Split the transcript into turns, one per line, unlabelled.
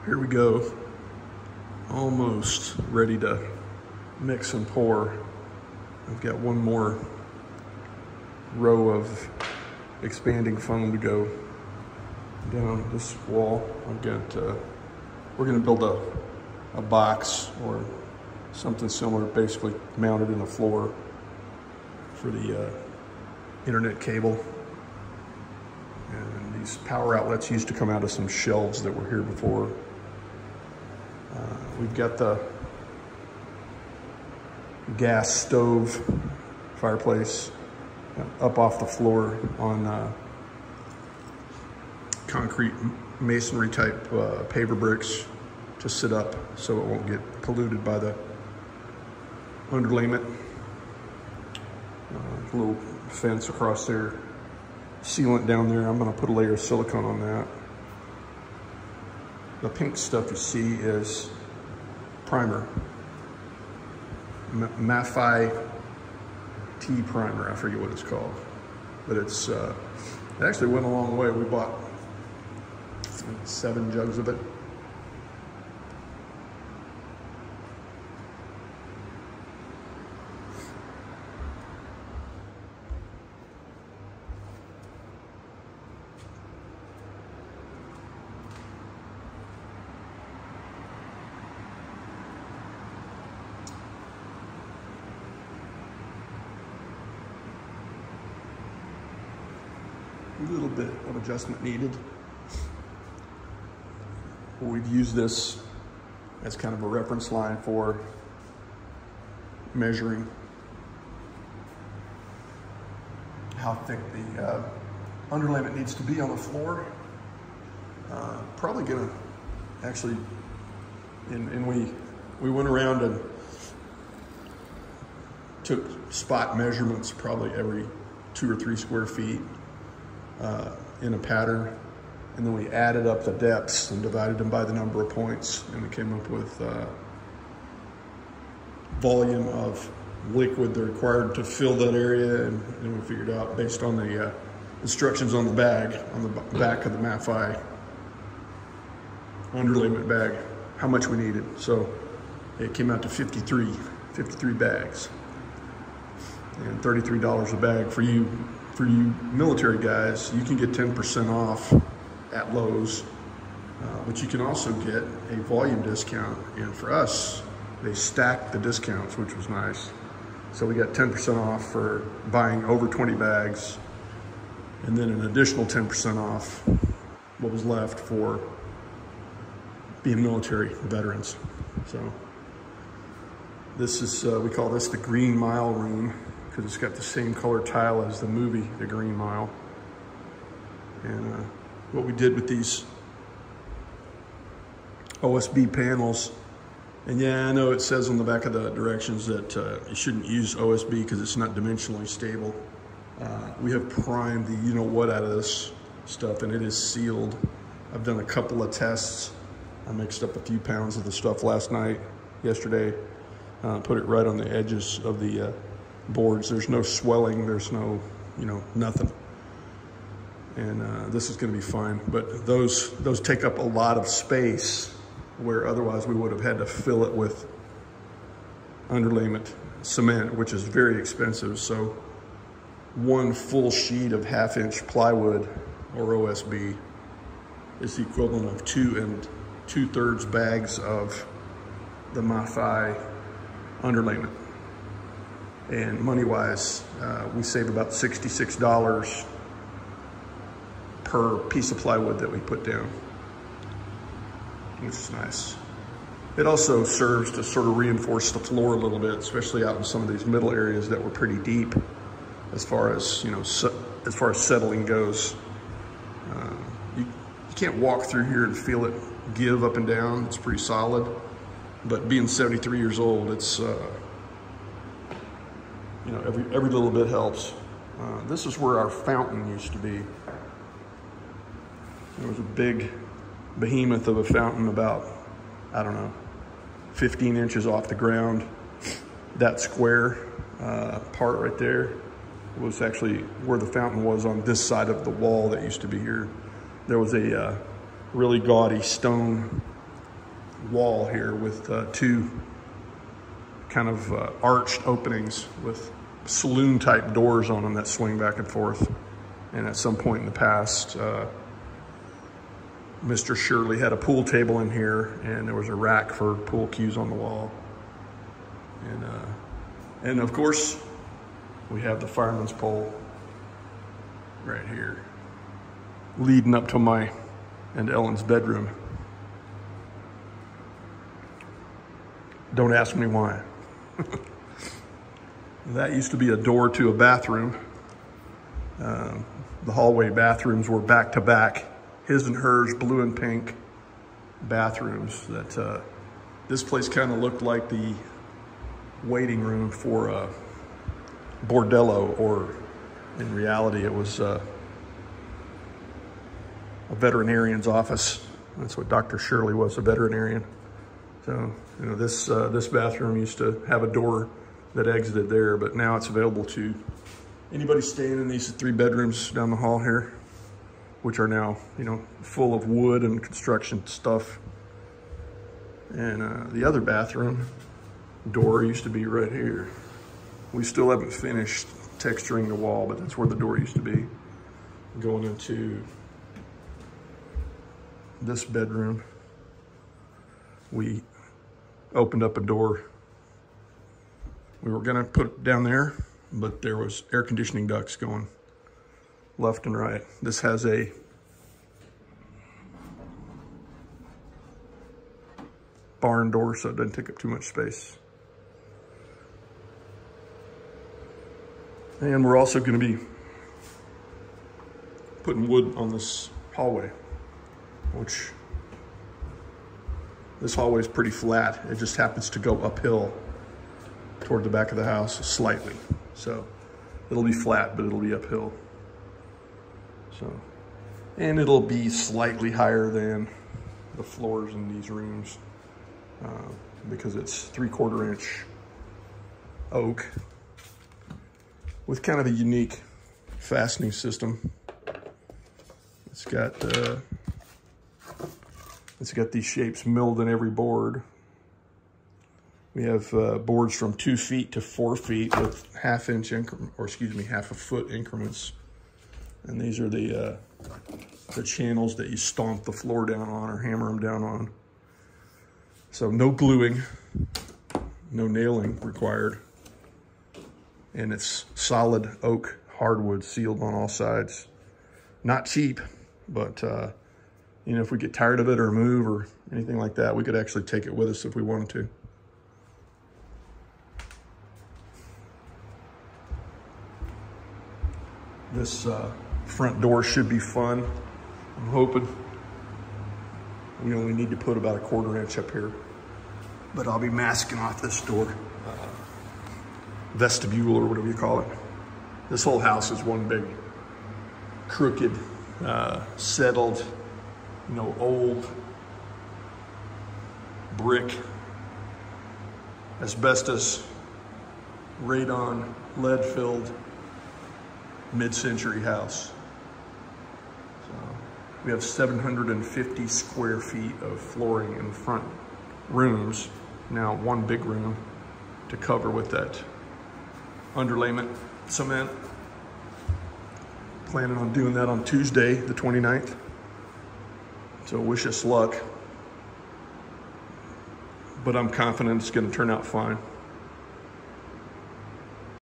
Here we go. Almost ready to mix and pour. I've got one more row of expanding foam to go down this wall. We're gonna build a box or something similar, basically mounted in the floor for the internet cable. And these power outlets used to come out of some shelves that were here before. We've got the gas stove fireplace up off the floor on concrete masonry type paver bricks to sit up so it won't get polluted by the underlayment. A little fence across there, sealant down there. I'm gonna put a layer of silicone on that. The pink stuff you see is primer, Mat-Fi T primer. I forget what it's called, but it actually went a long way. We bought 7 jugs of it. A little bit of adjustment needed. We've used this as kind of a reference line for measuring how thick the underlayment needs to be on the floor. Probably gonna actually, and we went around and took spot measurements probably every 2 or 3 square feet. In a pattern, and then we added up the depths and divided them by the number of points, and we came up with volume of liquid they're required to fill that area, and we figured out based on the instructions on the bag, on the back of the Mat-Fi underlayment bag, how much we needed. So it came out to 53 bags, and $33 a bag. For you military guys, you can get 10% off at Lowe's, but you can also get a volume discount. And for us, they stacked the discounts, which was nice. So we got 10% off for buying over 20 bags, and then an additional 10% off what was left for being military veterans. So this is, we call this the Green Mile room, because it's got the same color tile as the movie, The Green Mile. And what we did with these OSB panels, and yeah, I know it says on the back of the directions that you shouldn't use OSB because it's not dimensionally stable. We have primed the you-know-what out of this stuff, and it is sealed. I've done a couple of tests. I mixed up a few pounds of the stuff yesterday, put it right on the edges of the boards. There's no swelling, there's no, nothing. And this is gonna be fine, but those take up a lot of space where otherwise we would have had to fill it with underlayment cement, which is very expensive. So one full sheet of 1/2-inch plywood or OSB is the equivalent of 2 2/3 bags of the Mat-Fi underlayment. And money-wise, we save about $66 per piece of plywood that we put down, which is nice. It also serves to sort of reinforce the floor a little bit, especially out in some of these middle areas that were pretty deep as far as, as far as settling goes. You can't walk through here and feel it give up and down. It's pretty solid, but being 73 years old, it's, every little bit helps. This is where our fountain used to be. There was a big behemoth of a fountain about, 15 inches off the ground. That square part right there was actually where the fountain was on this side of the wall that used to be here. There was a really gaudy stone wall here with two kind of arched openings with saloon type doors on them that swing back and forth. And at some point in the past, Mr. Shirley had a pool table in here, and there was a rack for pool cues on the wall. And of course, we have the fireman's pole right here, leading up to my and Ellen's bedroom. Don't ask me why. That used to be a door to a bathroom. The hallway bathrooms were back to back, his and hers, blue and pink bathrooms. That this place kind of looked like the waiting room for a bordello, or in reality it was a veterinarian's office. That's what Dr. Shirley was, a veterinarian. So, you know, this bathroom used to have a door that exited there, but now it's available to anybody staying in these 3 bedrooms down the hall here, which are now, you know, full of wood and construction stuff. And the other bathroom door used to be right here. We still haven't finished texturing the wall, but that's where the door used to be. Going into this bedroom, we opened up a door. We were gonna put it down there, but there was air conditioning ducts going left and right. This has a barn door, so it doesn't take up too much space. And we're also gonna be putting wood on this hallway, which this hallway is pretty flat. It just happens to go uphill toward the back of the house slightly. So it'll be flat, but it'll be uphill. So, and it'll be slightly higher than the floors in these rooms because it's 3/4 inch oak with kind of a unique fastening system. It's got these shapes milled in every board. We have boards from 2 feet to 4 feet with half a foot increments. And these are the channels that you stomp the floor down on or hammer them down on. So no gluing, no nailing required. And it's solid oak hardwood sealed on all sides. Not cheap, but you know, if we get tired of it or move or anything like that, we could actually take it with us if we wanted to. This front door should be fun. I'm hoping. We only need to put about 1/4 inch up here, but I'll be masking off this door, vestibule or whatever you call it. This whole house is one big crooked, settled, you know, old brick, asbestos, radon, lead-filled mid-century house. So we have 750 square feet of flooring in the front rooms. Now 1 big room to cover with that underlayment cement. Planning on doing that on Tuesday, the 29th. So wish us luck. But I'm confident it's gonna turn out fine.